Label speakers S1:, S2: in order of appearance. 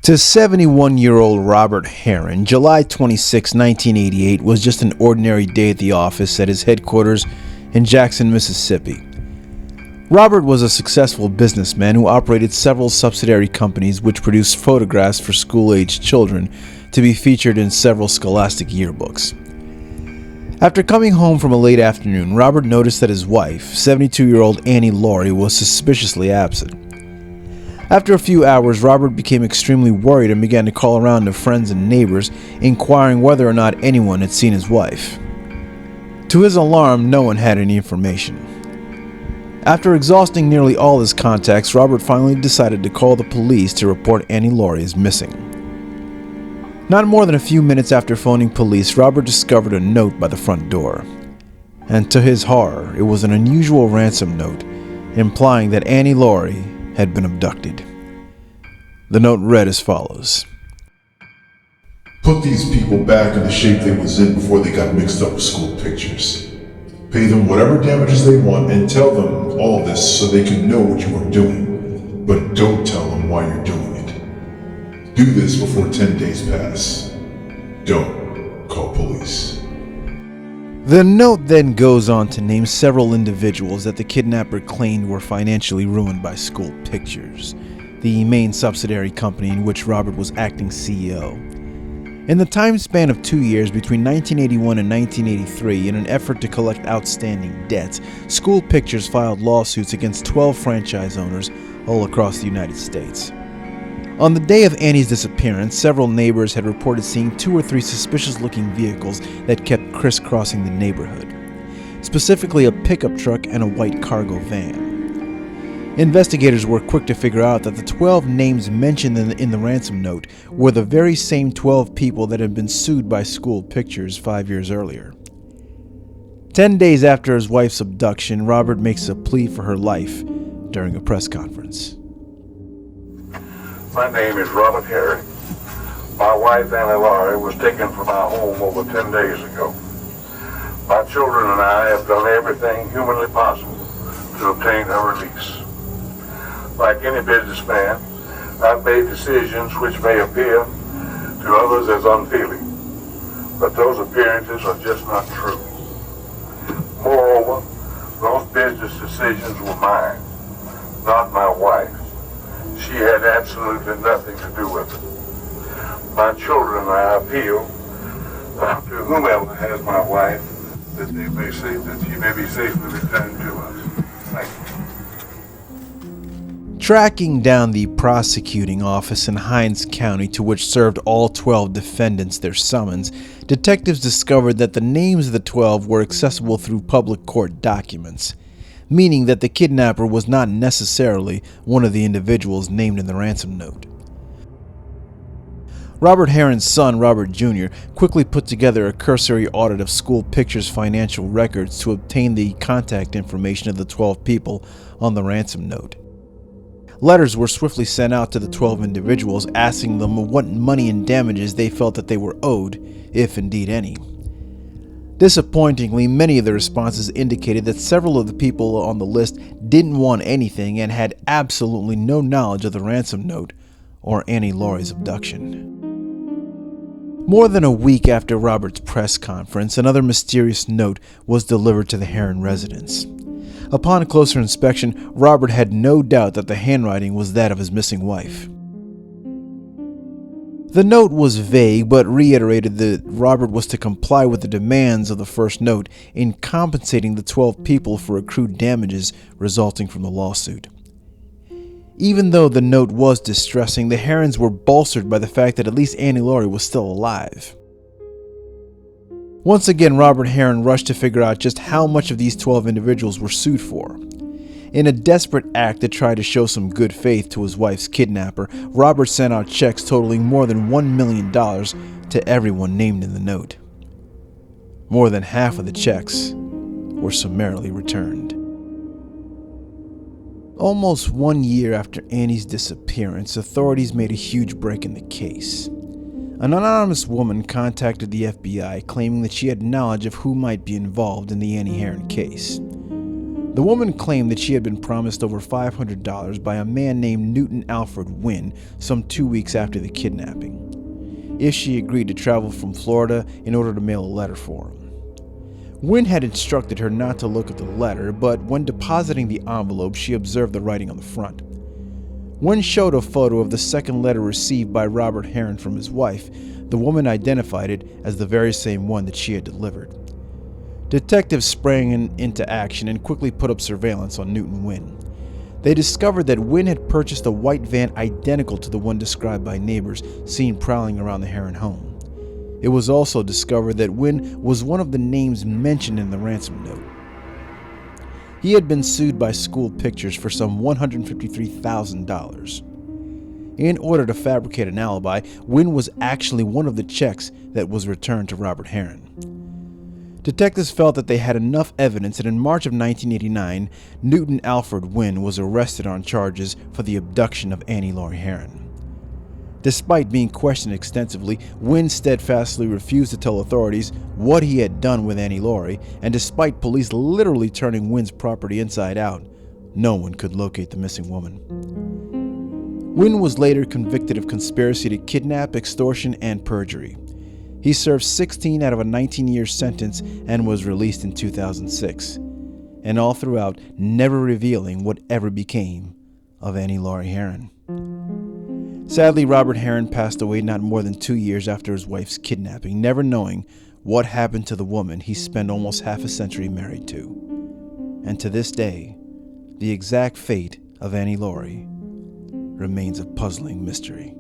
S1: To 71-year-old Robert Hearin, July 26, 1988 was just an ordinary day at the office at his headquarters in Jackson, Mississippi. Robert was a successful businessman who operated several subsidiary companies which produced photographs for school-aged children to be featured in several scholastic yearbooks. After coming home from a late afternoon, Robert noticed that his wife, 72-year-old Annie Laurie, was suspiciously absent. After a few hours, Robert became extremely worried and began to call around to friends and neighbors, inquiring whether or not anyone had seen his wife. To his alarm, no one had any information. After exhausting nearly all his contacts, Robert finally decided to call the police to report Annie Laurie as missing. Not more than a few minutes after phoning police, Robert discovered a note by the front door. And to his horror, it was an unusual ransom note, implying that Annie Laurie had been abducted. The note read as follows.
S2: Put these people back in the shape they was in before they got mixed up with school pictures. Pay them whatever damages they want and tell them all this so they can know what you are doing. But don't tell them why you're doing it. Do this before 10 days pass. Don't call police.
S1: The note then goes on to name several individuals that the kidnapper claimed were financially ruined by School Pictures, the main subsidiary company in which Robert was acting CEO. In the time span of 2 years between 1981 and 1983, in an effort to collect outstanding debts, School Pictures filed lawsuits against 12 franchise owners all across the United States. On the day of Annie's disappearance, several neighbors had reported seeing 2 or 3 suspicious-looking vehicles that kept crisscrossing the neighborhood, specifically a pickup truck and a white cargo van. Investigators were quick to figure out that the 12 names mentioned in the ransom note were the very same 12 people that had been sued by School Pictures 5 years earlier. 10 days after his wife's abduction, Robert makes a plea for her life during a press conference.
S3: My name is Robert Hearin. My wife, Annie Laurie, was taken from our home over 10 days ago. My children and I have done everything humanly possible to obtain her release. Like any businessman, I've made decisions which may appear to others as unfeeling, but those appearances are just not true. Moreover, those business decisions were mine, not my wife's. She had absolutely nothing to do with it. My children and I appeal to whomever has my wife that she may be safely returned to us. Thank you.
S1: Tracking down the prosecuting office in Hinds County to which served all 12 defendants their summons, detectives discovered that the names of the 12 were accessible through public court documents, meaning that the kidnapper was not necessarily one of the individuals named in the ransom note. Robert Hearin's son, Robert Jr., quickly put together a cursory audit of School Pictures' financial records to obtain the contact information of the 12 people on the ransom note. Letters were swiftly sent out to the 12 individuals asking them what money and damages they felt that they were owed, if indeed any. Disappointingly, many of the responses indicated that several of the people on the list didn't want anything and had absolutely no knowledge of the ransom note or Annie Laurie's abduction. More than a week after Robert's press conference, another mysterious note was delivered to the Hearin residence. Upon closer inspection, Robert had no doubt that the handwriting was that of his missing wife. The note was vague, but reiterated that Robert was to comply with the demands of the first note in compensating the 12 people for accrued damages resulting from the lawsuit. Even though the note was distressing, the Hearins were bolstered by the fact that at least Annie Laurie was still alive. Once again, Robert Hearin rushed to figure out just how much of these 12 individuals were sued for. In a desperate act to try to show some good faith to his wife's kidnapper, Robert sent out checks totaling more than $1 million to everyone named in the note. More than half of the checks were summarily returned. Almost 1 year after Annie's disappearance, authorities made a huge break in the case. An anonymous woman contacted the FBI claiming that she had knowledge of who might be involved in the Annie Hearin case. The woman claimed that she had been promised over $500 by a man named Newton Alfred Wynn some 2 weeks after the kidnapping, if she agreed to travel from Florida in order to mail a letter for him. Wynn had instructed her not to look at the letter, but when depositing the envelope, she observed the writing on the front. Wynn showed a photo of the second letter received by Robert Hearin from his wife. The woman identified it as the very same one that she had delivered. Detectives sprang into action and quickly put up surveillance on Newton Wynn. They discovered that Wynn had purchased a white van identical to the one described by neighbors seen prowling around the Hearin home. It was also discovered that Wynn was one of the names mentioned in the ransom note. He had been sued by School Pictures for some $153,000. In order to fabricate an alibi, Wynn was actually one of the checks that was returned to Robert Hearin. Detectives felt that they had enough evidence, and in March of 1989, Newton Alfred Wynn was arrested on charges for the abduction of Annie Laurie Hearin. Despite being questioned extensively, Wynn steadfastly refused to tell authorities what he had done with Annie Laurie, and despite police literally turning Wynn's property inside out, no one could locate the missing woman. Wynn was later convicted of conspiracy to kidnap, extortion, and perjury. He served 16 out of a 19-year sentence and was released in 2006, and all throughout never revealing what ever became of Annie Laurie Hearin. Sadly, Robert Hearin passed away not more than 2 years after his wife's kidnapping, never knowing what happened to the woman he spent almost half a century married to. And to this day, the exact fate of Annie Laurie remains a puzzling mystery.